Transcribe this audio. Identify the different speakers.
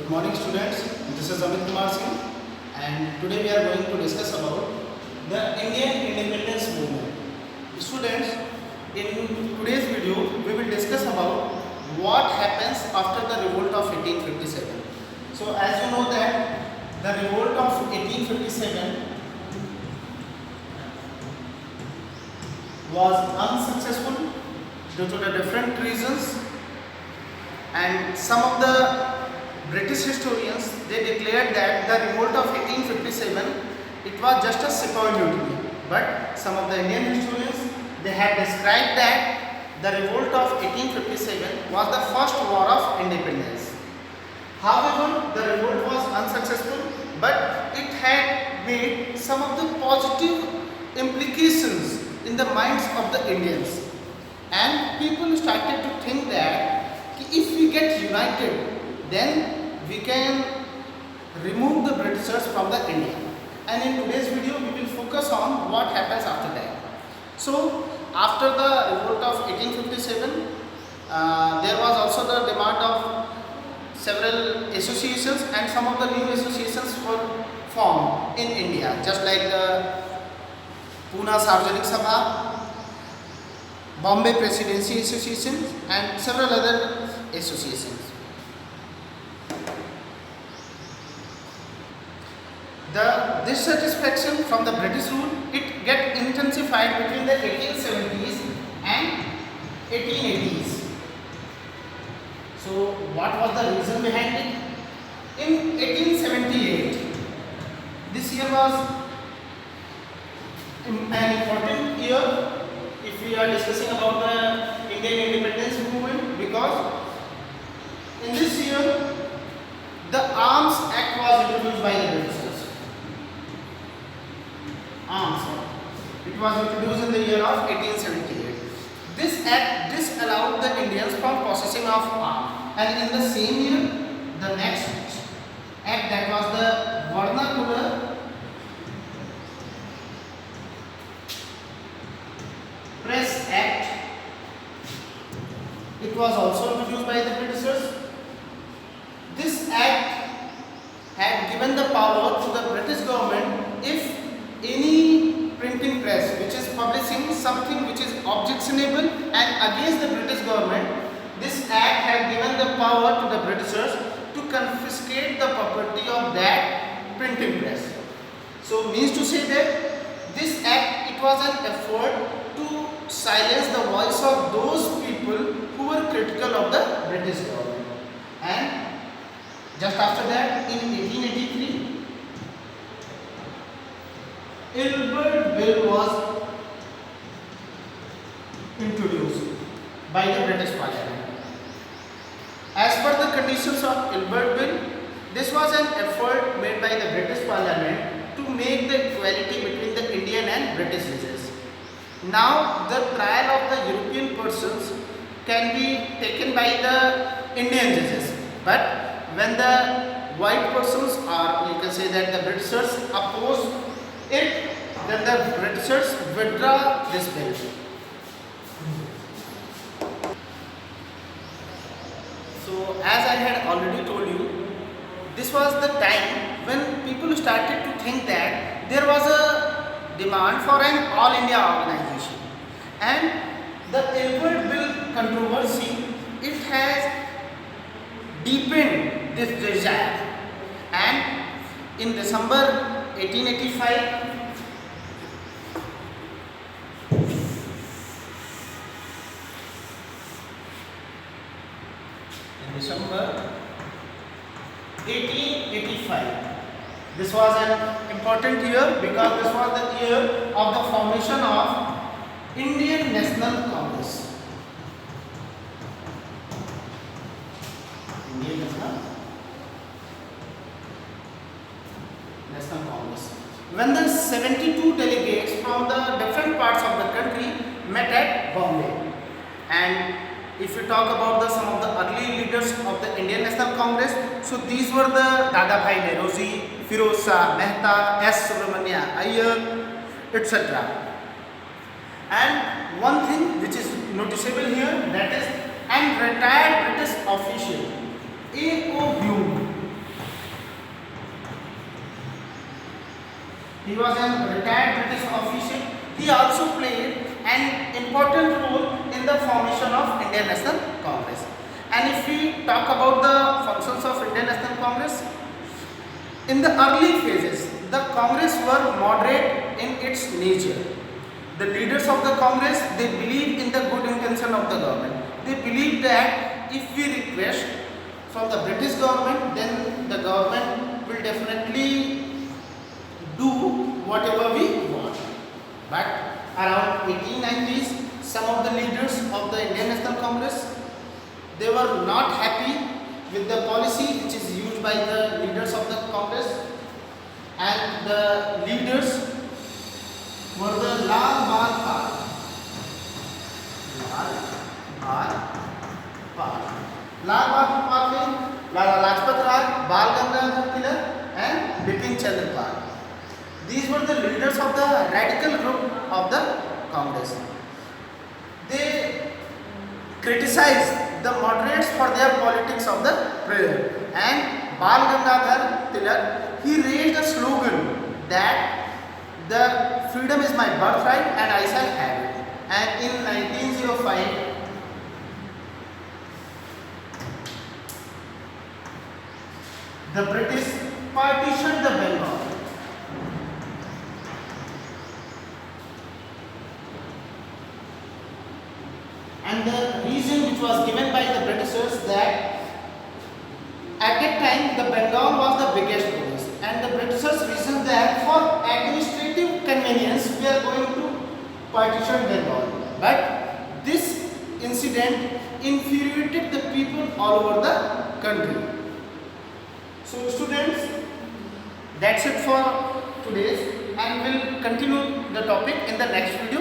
Speaker 1: Good morning students, this is Amit Kumar Singh and today we are going to discuss about the Indian independence movement. Students, in today's video we will discuss about what happens after the revolt of 1857. So as you know that the revolt of 1857 was unsuccessful due to the different reasons, and some of the British historians they declared that the revolt of 1857 it was just a sepoy mutiny, but some of the Indian historians they have described that the revolt of 1857 was the first war of independence. However, the revolt was unsuccessful, but it had made some of the positive implications in the minds of the Indians, and people started to think that if we get united then we can remove the Britishers from the India. And in today's video we will focus on what happens after that. So after the revolt of 1857 there was also the demand of several associations, and some of the new associations were formed in India, just like the Pune Sarvajanik Sabha, Bombay Presidency Association and several other associations. The dissatisfaction from the British rule it get intensified between the 1870s and 1880s. So what was the reason behind it? In 1878, this year was an important year if we are discussing about the Indian independence movement, because in this year the Arms Act was introduced by the Britishers. Arms Act. It was introduced in the year of 1878. This act disallowed the Indians from possessing of arms, and in the same year the next act, that was the Vernacular Press Act, it was also introduced by the Britishers. This act had given the power to the British government if any printing press which is publishing something which is objectionable and against the British government, this act had given the power to the Britishers to confiscate the property of that printing press. So means to say that this act it was an effort to silence the voice of those people who were critical of the British government. And just after that, in 1883, Ilbert Bill was introduced by the British Parliament. As per the conditions of Ilbert Bill, this was an effort made by the British Parliament to make the equality between the Indian and British races. Now the trial of the European persons can be taken by the Indian judges, but when the white persons, or you can say that the Britishers oppose it, then the Britishers withdraw this bill. So as I had already told you, this was the time when people started to think that there was a demand for an all India organization, and the Ilbert Bill controversy it has deepened this desire, and in December 1885 December 1885. This was an important year because this was the year of the formation of Indian National Congress. Indian National Congress. When the 72 delegates from the different parts of the country met at Bombay, and if you talk about some of the early leaders of the Indian National Congress, so these were the Dadabhai Nauroji, Firoz Shah Mehta, S. Subramania Iyer, etc. And one thing which is noticeable here, that is an retired British official A.O. Hume He was a retired British official. He also played an important role in the formation of Indian National Congress. And if we talk about the functions of Indian National Congress, in the early phases, the Congress were moderate in its nature. The leaders of the Congress, they believed in the good intention of the government. They believed that if we request from the British government, then the government will definitely do whatever we want. But around 1890s, some of the leaders of the Indian National Congress, they were not happy with the policy which is used by the leaders of the Congress, and the leaders were the Lal Bal Pal. Lal Bal Pal means Lala Lajpat Rai, Bal Gangadhar Tilak, and Bipin Chandra Pal. These were the leaders of the radical group of the Congress. They criticized the moderates for their politics of the present. And Bal Gangadhar Tilak, he raised a slogan that the freedom is my birthright and I shall have it. And in 1905, the British partitioned the Bengal. And the reason which was given by the Britishers that at that time the Bengal was the biggest province, and the Britishers reasoned that for administrative convenience we are going to partition Bengal. But this incident infuriated the people all over the country. So students, that's it for today's, and we'll continue the topic in the next video.